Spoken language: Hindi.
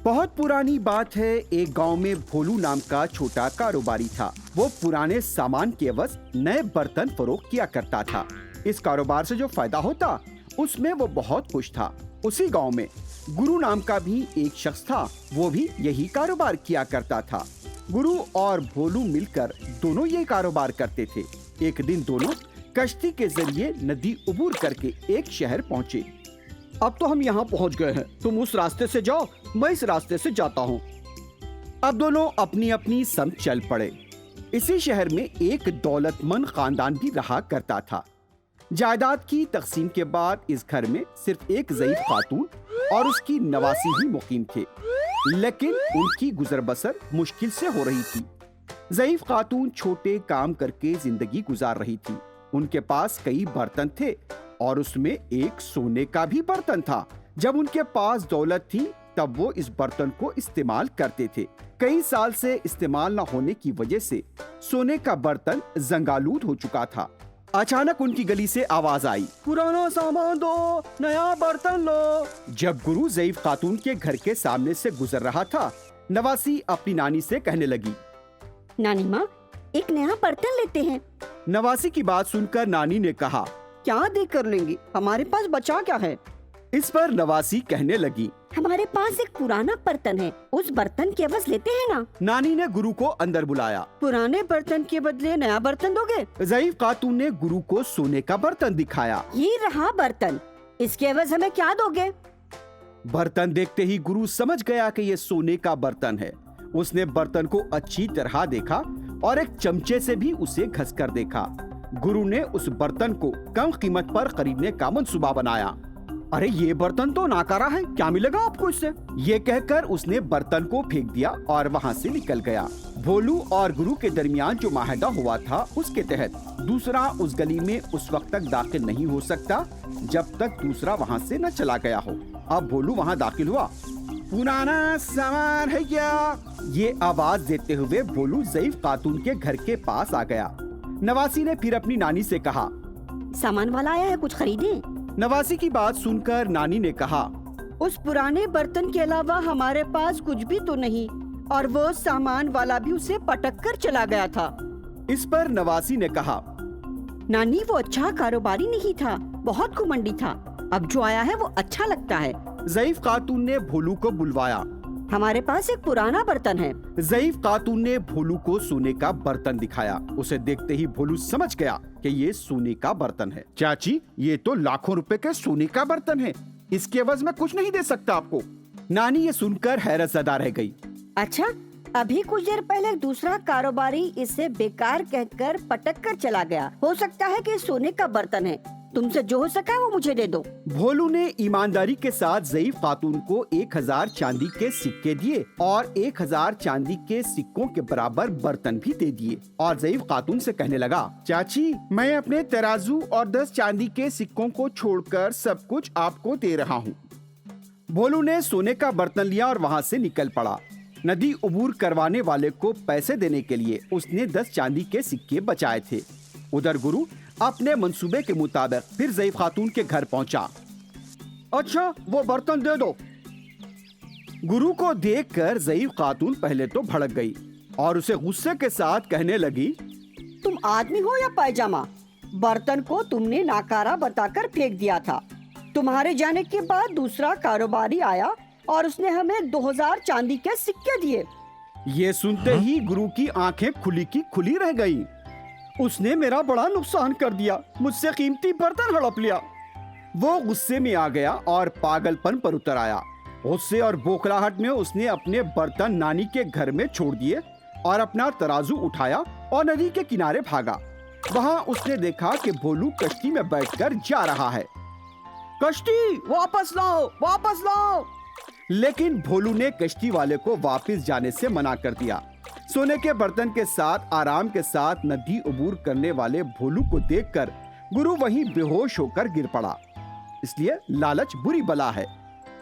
बहुत पुरानी बात है। एक गांव में भोलू नाम का छोटा कारोबारी था। वो पुराने सामान के एवज नए बर्तन फरोख्त किया करता था। इस कारोबार से जो फायदा होता उसमें वो बहुत खुश था। उसी गांव में गुरु नाम का भी एक शख्स था। वो भी यही कारोबार किया करता था। गुरु और भोलू मिलकर दोनों ये कारोबार करते थे। एक दिन दोनों कश्ती के जरिए नदी उबूर करके एक शहर पहुँचे। अब तो हम यहाँ पहुँच गए हैं। तुम उस रास्ते से जाओ, मैं इस रास्ते से जाता हूँ। अब दोनों अपनी अपनी संग चल पड़े। इसी शहर में एक दौलतमंद खानदान भी रहा करता था। जायदाद की तकसीम के बाद इस घर में सिर्फ एक ज़ईफ खातून और उसकी नवासी ही मुकीम थे, लेकिन उनकी गुजर बसर मुश्किल से हो रही थी। ज़ईफ खातून छोटे काम करके जिंदगी गुजार रही थी। उनके पास कई बर्तन थे और उसमें एक सोने का भी बर्तन था। जब उनके पास दौलत थी तब वो इस बर्तन को इस्तेमाल करते थे। कई साल से इस्तेमाल न होने की वजह से सोने का बर्तन जंगालूद हो चुका था। अचानक उनकी गली से आवाज आई, पुराना सामान दो, नया बर्तन लो। जब गुरु ज़ईफ खातून के घर के सामने से गुजर रहा था, नवासी अपनी नानी से कहने लगी, नानी माँ, एक नया बर्तन लेते हैं। नवासी की बात सुनकर नानी ने कहा, क्या दे कर लेंगी, हमारे पास बचा क्या है। इस पर नवासी कहने लगी, हमारे पास एक पुराना बर्तन है, उस बर्तन के एवज लेते हैं ना। नानी ने गुरु को अंदर बुलाया। पुराने बर्तन के बदले नया बर्तन दोगे? ज़ईफ खातून ने गुरु को सोने का बर्तन दिखाया। ये रहा बर्तन, इसके एवज हमें क्या दोगे? बर्तन देखते ही गुरु समझ गया कि ये सोने का बर्तन है। उसने बर्तन को अच्छी तरह देखा और एक चमचे से भी उसे घसकर देखा। गुरु ने उस बर्तन को कम कीमत पर खरीदने का मंसूबा बनाया। अरे ये बर्तन तो नाकारा है, क्या मिलेगा आपको इससे? ये कहकर उसने बर्तन को फेंक दिया और वहाँ से निकल गया। भोलू और गुरु के दरमियान जो माहिदा हुआ था उसके तहत दूसरा उस गली में उस वक्त तक दाखिल नहीं हो सकता जब तक दूसरा वहाँ से न चला गया हो। अब भोलू वहाँ दाखिल हुआ। पुराना सामान है क्या? ये आवाज देते हुए भोलू ज़ईफ खातून के घर के पास आ गया। नवासी ने फिर अपनी नानी से कहा, सामान वाला आया है, कुछ खरीदे? नवासी की बात सुनकर नानी ने कहा, उस पुराने बर्तन के अलावा हमारे पास कुछ भी तो नहीं, और वो सामान वाला भी उसे पटक कर चला गया था। इस पर नवासी ने कहा, नानी, वो अच्छा कारोबारी नहीं था, बहुत घुमंडी था। अब जो आया है वो अच्छा लगता है। ज़ईफ खातून ने भोलू को बुलवाया। हमारे पास एक पुराना बर्तन है। ज़ईफ खातून ने भोलू को सोने का बर्तन दिखाया। उसे देखते ही भोलू समझ गया कि ये सोने का बर्तन है। चाची, ये तो लाखों रुपए के सोने का बर्तन है, इसके एवज में कुछ नहीं दे सकता आपको। नानी ये सुनकर हैरत ज़दा रह गई। अच्छा, अभी कुछ देर पहले दूसरा कारोबारी इसे बेकार कहकर पटक कर चला गया। हो सकता है कि सोने का बर्तन है, तुमसे जो हो सका वो मुझे दे दो। भोलू ने ईमानदारी के साथ ज़ईफ खातून को 1000 चांदी के सिक्के दिए और 1000 चांदी के सिक्कों के बराबर बर्तन भी दे दिए और ज़ईफ खातून से कहने लगा, चाची, मैं अपने तराजू और 10 चांदी के सिक्कों को छोड़कर सब कुछ आपको दे रहा हूँ। भोलू ने सोने का बर्तन लिया और वहाँ से निकल पड़ा। नदी उबूर करवाने वाले को पैसे देने के लिए उसने 10 चांदी के सिक्के बचाए थे। उधर गुरु अपने मंसूबे के मुताबिक फिर ज़ईफ खातून के घर पहुंचा। अच्छा, वो बर्तन दे दो। गुरु को देखकर ज़ईफ खातून पहले तो भड़क गई और उसे गुस्से के साथ कहने लगी, तुम आदमी हो या पायजामा? बर्तन को तुमने नाकारा बताकर फेंक दिया था। तुम्हारे जाने के बाद दूसरा कारोबारी आया और उसने हमें 2000 चांदी के सिक्के दिए। ये सुनते ही गुरु की आंखें खुली की खुली रह गईं। उसने मेरा बड़ा नुकसान कर दिया, मुझसे कीमती बर्तन हड़प लिया। वो गुस्से में आ गया और पागलपन पर उतर आया। गुस्से और बौखलाहट में उसने अपने बर्तन नानी के घर में छोड़ दिए और अपना तराजू उठाया और नदी के किनारे भागा। वहाँ उसने देखा कि भोलू कश्ती में बैठकर जा रहा है। कश्ती वापस लाओ, वापस लाओ। लेकिन भोलू ने कश्ती वाले को वापस जाने से मना कर दिया। सोने के बर्तन के साथ आराम के साथ नदी उबूर करने वाले भोलू को देखकर गुरु वहीं बेहोश होकर गिर पड़ा। इसलिए लालच बुरी बला है।